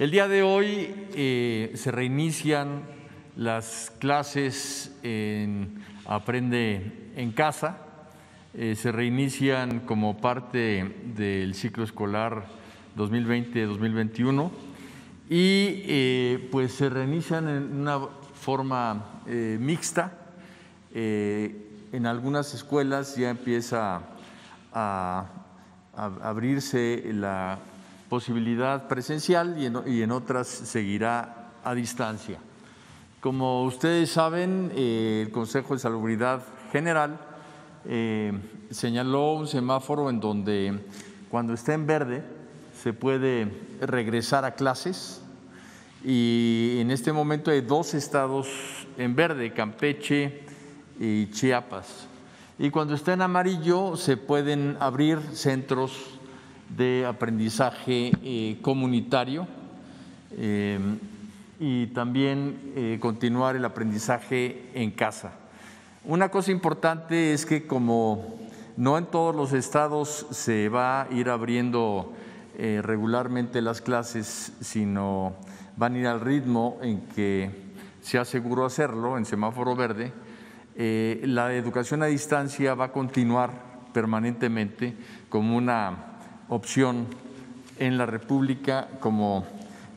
El día de hoy se reinician las clases en Aprende en Casa, se reinician como parte del ciclo escolar 2020-2021 y pues se reinician en una forma mixta. En algunas escuelas ya empieza a abrirse la posibilidad presencial y en otras seguirá a distancia. Como ustedes saben, el Consejo de Salubridad General señaló un semáforo en donde cuando esté en verde se puede regresar a clases, y en este momento hay 2 estados en verde, Campeche y Chiapas. Y cuando está en amarillo se pueden abrir centros de aprendizaje comunitario y también continuar el aprendizaje en casa. Una cosa importante es que como no en todos los estados se va a ir abriendo regularmente las clases, sino van a ir al ritmo en que sea seguro hacerlo, en semáforo verde, la educación a distancia va a continuar permanentemente como una opción en la República, como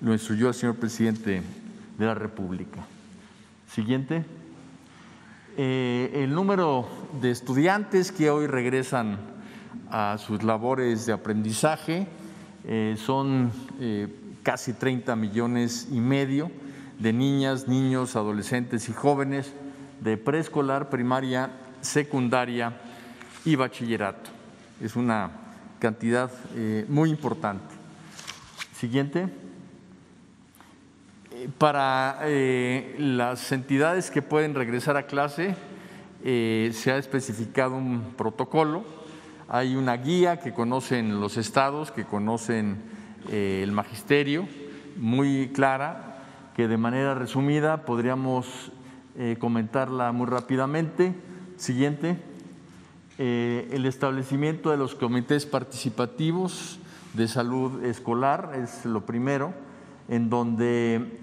lo instruyó el señor presidente de la República. Siguiente. El número de estudiantes que hoy regresan a sus labores de aprendizaje son casi 30,5 millones de niñas, niños, adolescentes y jóvenes de preescolar, primaria, secundaria y bachillerato. Es una cantidad muy importante. Siguiente. Para las entidades que pueden regresar a clase se ha especificado un protocolo, hay una guía que conocen los estados, que conocen el magisterio, muy clara, que de manera resumida podríamos comentarla muy rápidamente. Siguiente. El establecimiento de los comités participativos de salud escolar es lo primero, en donde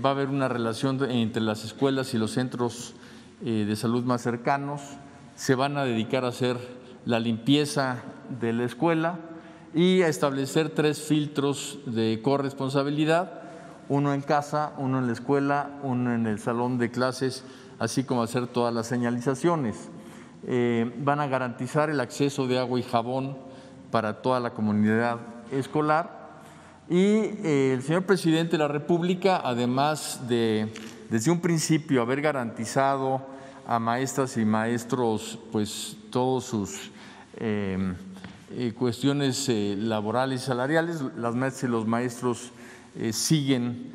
va a haber una relación entre las escuelas y los centros de salud más cercanos. Se van a dedicar a hacer la limpieza de la escuela y a establecer 3 filtros de corresponsabilidad: uno en casa, uno en la escuela, uno en el salón de clases, así como hacer todas las señalizaciones. Van a garantizar el acceso de agua y jabón para toda la comunidad escolar. Y el señor presidente de la República, además de desde un principio haber garantizado a maestras y maestros pues todos sus cuestiones laborales y salariales, las maestras y los maestros siguen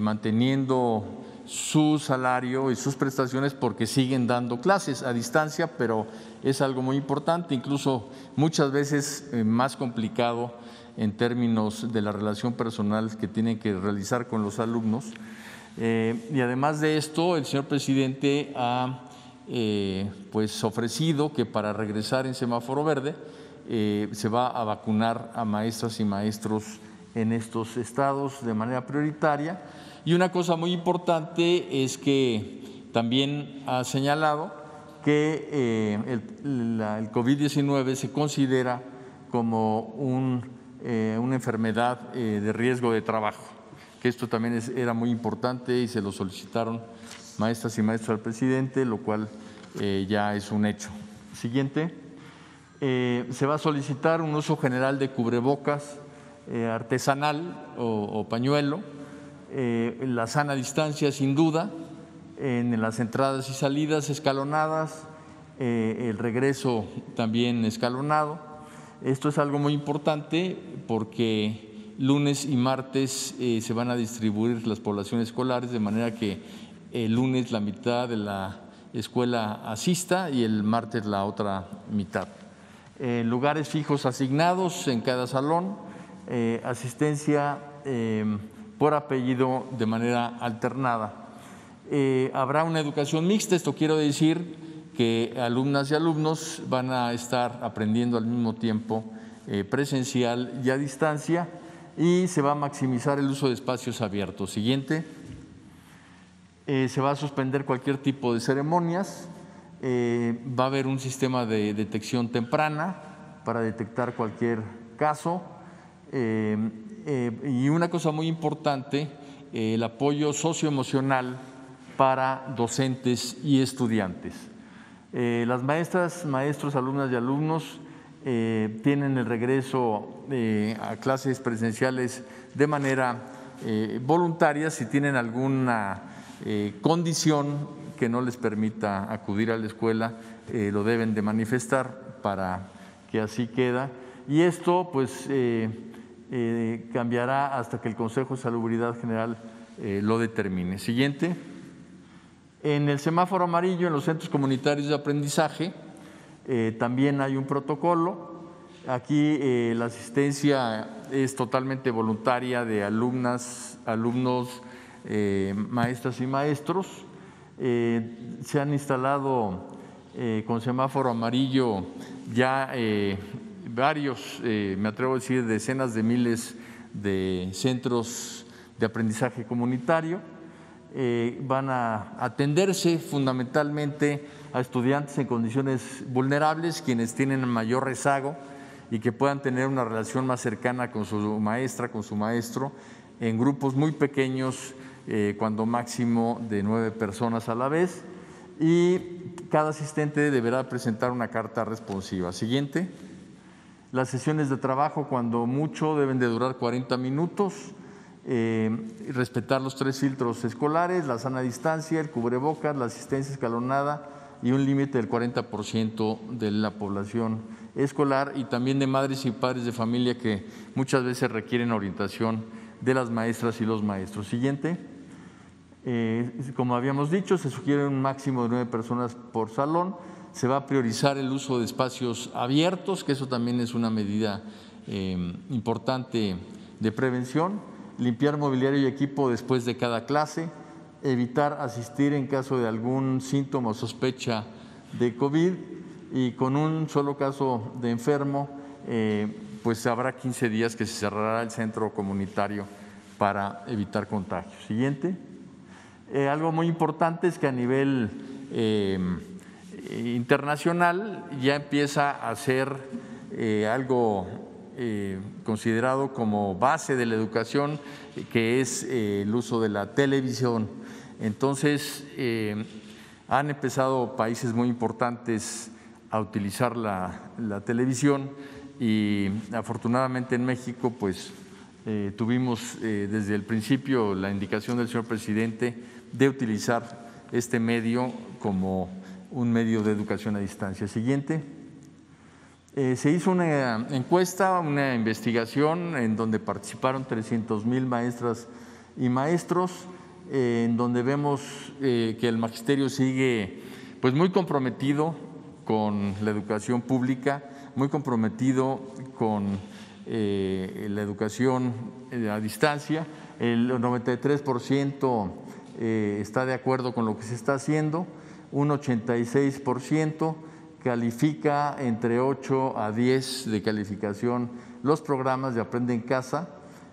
manteniendo su salario y sus prestaciones porque siguen dando clases a distancia, pero es algo muy importante, incluso muchas veces más complicado en términos de la relación personal que tienen que realizar con los alumnos. Y además de esto, el señor presidente ha pues ofrecido que para regresar en semáforo verde se va a vacunar a maestras y maestros en estos estados de manera prioritaria. Y una cosa muy importante es que también ha señalado que el COVID-19 se considera como una enfermedad de riesgo de trabajo, que esto también era muy importante y se lo solicitaron maestras y maestros al presidente, lo cual ya es un hecho. Siguiente. Se va a solicitar un uso general de cubrebocas artesanal o pañuelo, la sana distancia sin duda, en las entradas y salidas escalonadas, el regreso también escalonado. Esto es algo muy importante porque lunes y martes se van a distribuir las poblaciones escolares, de manera que el lunes la mitad de la escuela asista y el martes la otra mitad. Lugares fijos asignados en cada salón, asistencia por apellido de manera alternada. Habrá una educación mixta, esto quiero decir que alumnas y alumnos van a estar aprendiendo al mismo tiempo presencial y a distancia. y se va a maximizar el uso de espacios abiertos. Siguiente. Se va a suspender cualquier tipo de ceremonias. Va a haber un sistema de detección temprana para detectar cualquier caso. Y una cosa muy importante, el apoyo socioemocional para docentes y estudiantes. Las maestras, maestros, alumnas y alumnos tienen el regreso a clases presenciales de manera voluntaria. Si tienen alguna condición que no les permita acudir a la escuela, lo deben de manifestar para que así queda. Y esto pues cambiará hasta que el Consejo de Salubridad General lo determine. Siguiente. En el semáforo amarillo, en los centros comunitarios de aprendizaje, también hay un protocolo. Aquí la asistencia es totalmente voluntaria de alumnas, alumnos, maestras y maestros. Se han instalado con semáforo amarillo ya varios, me atrevo a decir, decenas de miles de centros de aprendizaje comunitario. Van a atenderse fundamentalmente a estudiantes en condiciones vulnerables, quienes tienen mayor rezago y que puedan tener una relación más cercana con su maestra, con su maestro, en grupos muy pequeños, cuando máximo de 9 personas a la vez, y cada asistente deberá presentar una carta responsiva. Siguiente. Las sesiones de trabajo, cuando mucho, deben de durar 40 minutos. Respetar los 3 filtros escolares, la sana distancia, el cubrebocas, la asistencia escalonada y un límite del 40% de la población escolar, y también de madres y padres de familia que muchas veces requieren orientación de las maestras y los maestros. Siguiente. Como habíamos dicho, se sugiere un máximo de 9 personas por salón. Se va a priorizar el uso de espacios abiertos, que eso también es una medida importante de prevención. Limpiar mobiliario y equipo después de cada clase, evitar asistir en caso de algún síntoma o sospecha de COVID, y con un solo caso de enfermo, pues habrá 15 días que se cerrará el centro comunitario para evitar contagios. Siguiente. Algo muy importante es que a nivel internacional ya empieza a ser algo considerado como base de la educación, que es el uso de la televisión. Entonces, han empezado países muy importantes a utilizar la televisión, y afortunadamente en México pues tuvimos desde el principio la indicación del señor presidente de utilizar este medio como un medio de educación a distancia. Siguiente. Se hizo una encuesta, una investigación en donde participaron 300,000 maestras y maestros, en donde vemos que el magisterio sigue pues muy comprometido con la educación pública, muy comprometido con la educación a distancia. El 93% está de acuerdo con lo que se está haciendo, un 86% califica entre 8 a 10 de calificación los programas de Aprende en Casa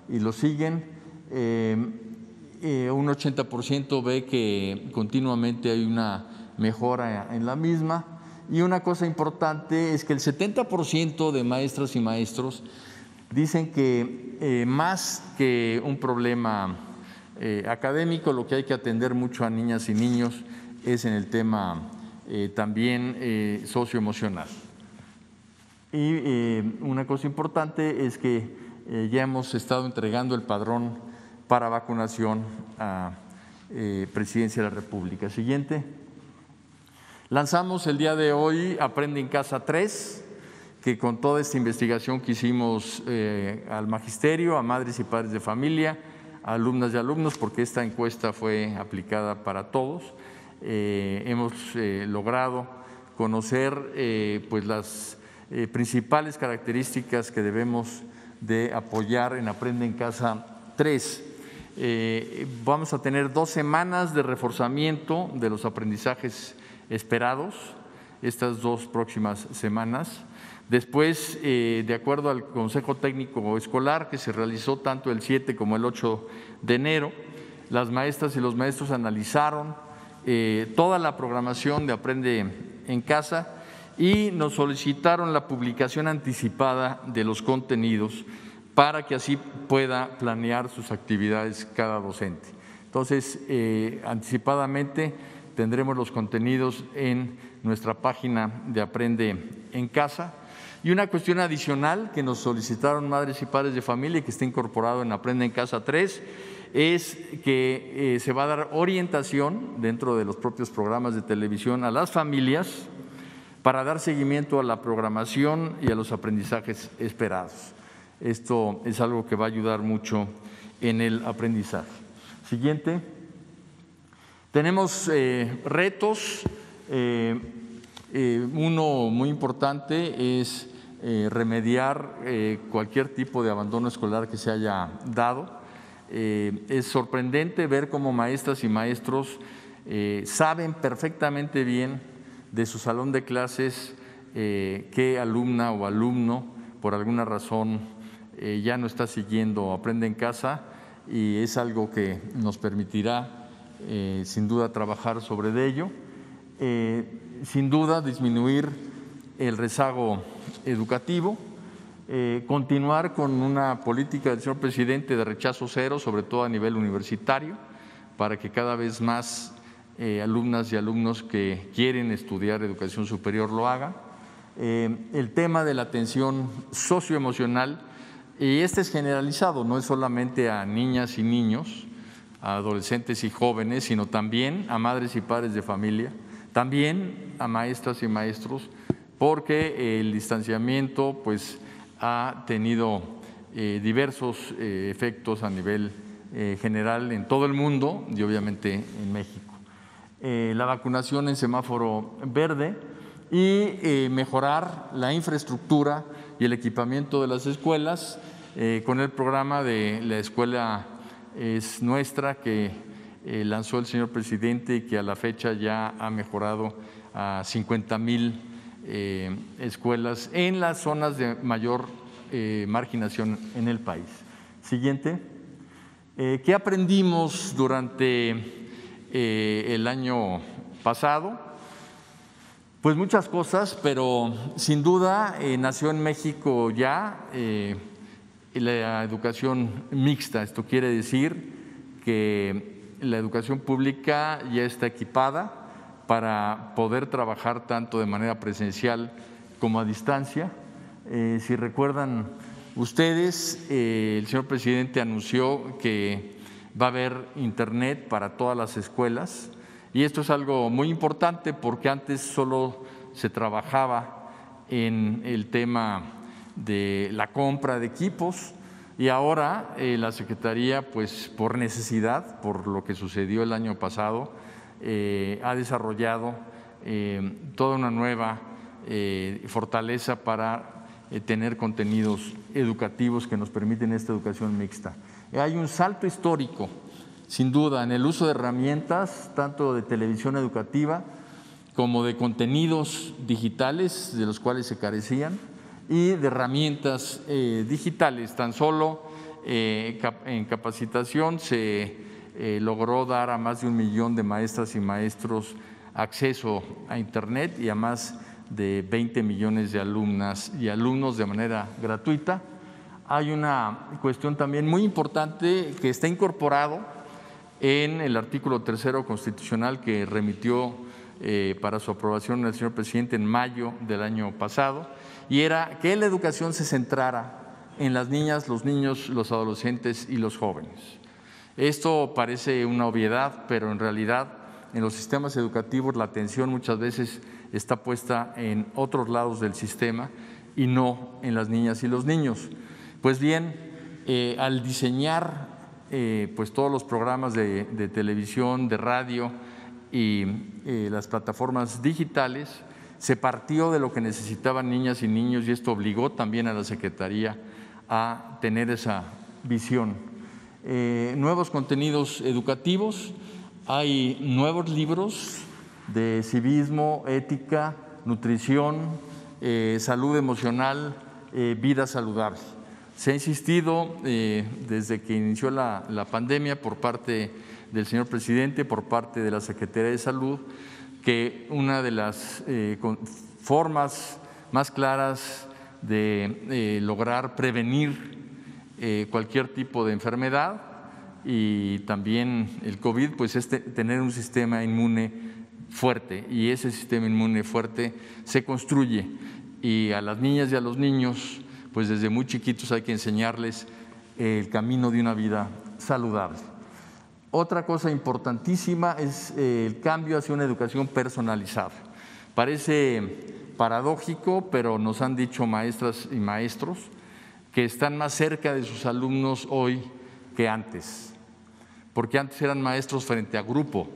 y lo siguen. Un 80% ve que continuamente hay una mejora en la misma, y una cosa importante es que el 70% de maestras y maestros dicen que más que un problema académico, lo que hay que atender mucho a niñas y niños es en el tema también socioemocional. Y una cosa importante es que ya hemos estado entregando el padrón para vacunación a Presidencia de la República. Siguiente. Lanzamos el día de hoy Aprende en Casa 3, que con toda esta investigación que hicimos al magisterio, a madres y padres de familia, a alumnas y alumnos, porque esta encuesta fue aplicada para todos, hemos logrado conocer pues las principales características que debemos de apoyar en Aprende en Casa 3. Vamos a tener 2 semanas de reforzamiento de los aprendizajes esperados, estas 2 próximas semanas. Después, de acuerdo al Consejo Técnico Escolar, que se realizó tanto el 7 como el 8 de enero, las maestras y los maestros analizaron toda la programación de Aprende en Casa y nos solicitaron la publicación anticipada de los contenidos para que así pueda planear sus actividades cada docente. Entonces, anticipadamente tendremos los contenidos en nuestra página de Aprende en Casa. Y una cuestión adicional que nos solicitaron madres y padres de familia y que está incorporado en Aprende en Casa 3 es que se va a dar orientación dentro de los propios programas de televisión a las familias para dar seguimiento a la programación y a los aprendizajes esperados. Esto es algo que va a ayudar mucho en el aprendizaje. Siguiente. Tenemos retos. Uno muy importante es remediar cualquier tipo de abandono escolar que se haya dado. Es sorprendente ver cómo maestras y maestros saben perfectamente bien de su salón de clases qué alumna o alumno por alguna razón ya no está siguiendo Aprende en Casa, y es algo que nos permitirá sin duda trabajar sobre ello. Sin duda disminuir el rezago educativo, continuar con una política del señor presidente de rechazo cero, sobre todo a nivel universitario, para que cada vez más alumnas y alumnos que quieren estudiar educación superior lo hagan. El tema de la atención socioemocional, y este es generalizado, no es solamente a niñas y niños, a adolescentes y jóvenes, sino también a madres y padres de familia, también a maestras y maestros, porque el distanciamiento pues ha tenido diversos efectos a nivel general en todo el mundo y obviamente en México. La vacunación en semáforo verde y mejorar la infraestructura y el equipamiento de las escuelas con el programa de La Escuela es Nuestra, que lanzó el señor presidente y que a la fecha ya ha mejorado a 50,000 escuelas en las zonas de mayor marginación en el país. Siguiente. ¿Qué aprendimos durante el año pasado? Pues muchas cosas, pero sin duda nació en México ya la educación mixta. Esto quiere decir que la educación pública ya está equipada para poder trabajar tanto de manera presencial como a distancia. Si recuerdan ustedes, el señor presidente anunció que va a haber internet para todas las escuelas, y esto es algo muy importante porque antes solo se trabajaba en el tema de la compra de equipos, y ahora la Secretaría, pues por necesidad, por lo que sucedió el año pasado, ha desarrollado toda una nueva fortaleza para tener contenidos educativos que nos permiten esta educación mixta. Hay un salto histórico, sin duda, en el uso de herramientas, tanto de televisión educativa como de contenidos digitales de los cuales se carecían, y de herramientas digitales. Tan solo en capacitación se logró dar a más de 1 millón de maestras y maestros acceso a Internet y a más de 20 millones de alumnas y alumnos de manera gratuita. Hay una cuestión también muy importante que está incorporado en el artículo 3º constitucional que remitió para su aprobación el señor presidente en mayo del año pasado, y era que la educación se centrara en las niñas, los niños, los adolescentes y los jóvenes. Esto parece una obviedad, pero en realidad en los sistemas educativos la atención muchas veces está puesta en otros lados del sistema y no en las niñas y los niños. Pues bien, al diseñar pues todos los programas de televisión, de radio y las plataformas digitales, se partió de lo que necesitaban niñas y niños, y esto obligó también a la Secretaría a tener esa visión. Nuevos contenidos educativos, hay nuevos libros de civismo, ética, nutrición, salud emocional, vida saludable. Se ha insistido desde que inició la pandemia por parte del señor presidente, por parte de la Secretaría de Salud, que una de las formas más claras de lograr prevenir cualquier tipo de enfermedad y también el COVID, pues es tener un sistema inmune fuerte, y ese sistema inmune fuerte se construye, y a las niñas y a los niños pues desde muy chiquitos hay que enseñarles el camino de una vida saludable. Otra cosa importantísima es el cambio hacia una educación personalizada. Parece paradójico, pero nos han dicho maestras y maestros que están más cerca de sus alumnos hoy que antes, porque antes eran maestros frente a grupo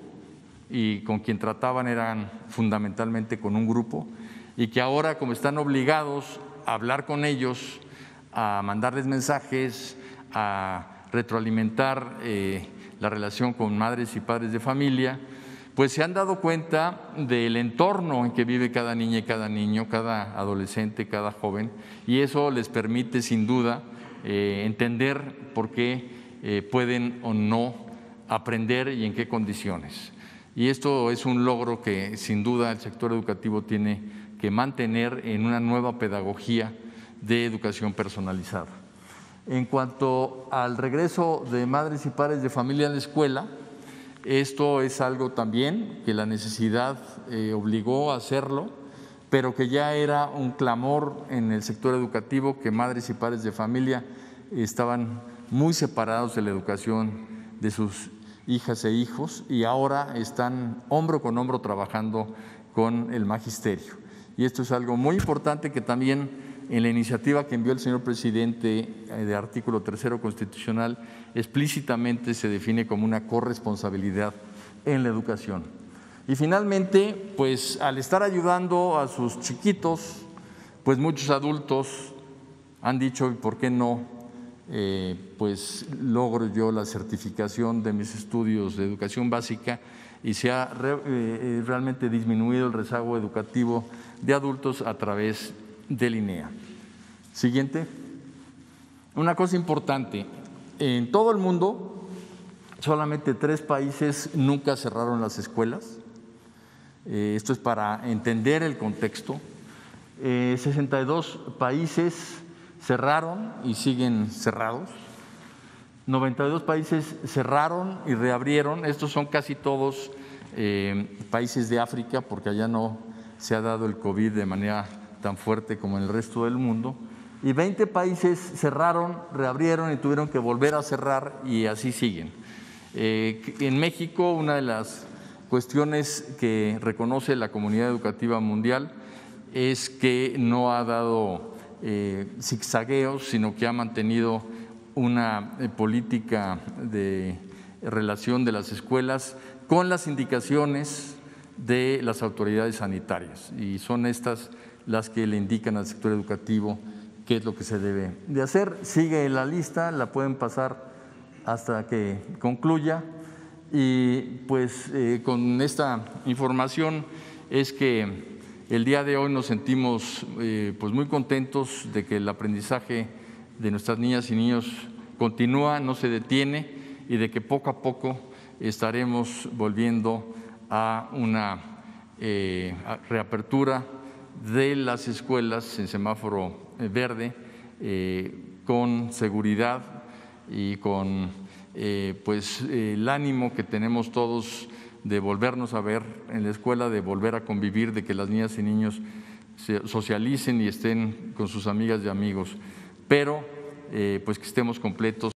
y con quien trataban eran fundamentalmente con un grupo, y que ahora, como están obligados a hablar con ellos, a mandarles mensajes, a retroalimentar la relación con madres y padres de familia, pues se han dado cuenta del entorno en que vive cada niña y cada niño, cada adolescente, cada joven, y eso les permite sin duda entender por qué pueden o no aprender y en qué condiciones. Y esto es un logro que sin duda el sector educativo tiene que mantener en una nueva pedagogía de educación personalizada. En cuanto al regreso de madres y padres de familia a la escuela, esto es algo también que la necesidad obligó a hacerlo, pero que ya era un clamor en el sector educativo, que madres y padres de familia estaban muy separados de la educación de sus hijas e hijos, y ahora están hombro con hombro trabajando con el magisterio. Y esto es algo muy importante que también en la iniciativa que envió el señor presidente de artículo 3º constitucional explícitamente se define como una corresponsabilidad en la educación. Y finalmente, pues al estar ayudando a sus chiquitos, pues muchos adultos han dicho, ¿y por qué no? Pues logro yo la certificación de mis estudios de educación básica, y se ha realmente disminuido el rezago educativo de adultos a través del INEA. Siguiente. Una cosa importante, en todo el mundo solamente 3 países nunca cerraron las escuelas. Esto es para entender el contexto. 62 países cerraron y siguen cerrados. 92 países cerraron y reabrieron. Estos son casi todos países de África, porque allá no se ha dado el COVID de manera tan fuerte como en el resto del mundo. Y 20 países cerraron, reabrieron y tuvieron que volver a cerrar, y así siguen. En México, una de las cuestiones que reconoce la comunidad educativa mundial es que no ha dado zigzagueos, sino que ha mantenido una política de relación de las escuelas con las indicaciones de las autoridades sanitarias, y son estas las que le indican al sector educativo qué es lo que se debe de hacer. Sigue la lista, la pueden pasar hasta que concluya, y pues con esta información es que el día de hoy nos sentimos pues muy contentos de que el aprendizaje de nuestras niñas y niños continúa, no se detiene, y de que poco a poco estaremos volviendo a una reapertura de las escuelas en semáforo verde, con seguridad y con pues el ánimo que tenemos todos de volvernos a ver en la escuela, de volver a convivir, de que las niñas y niños se socialicen y estén con sus amigas y amigos, pero pues que estemos completos.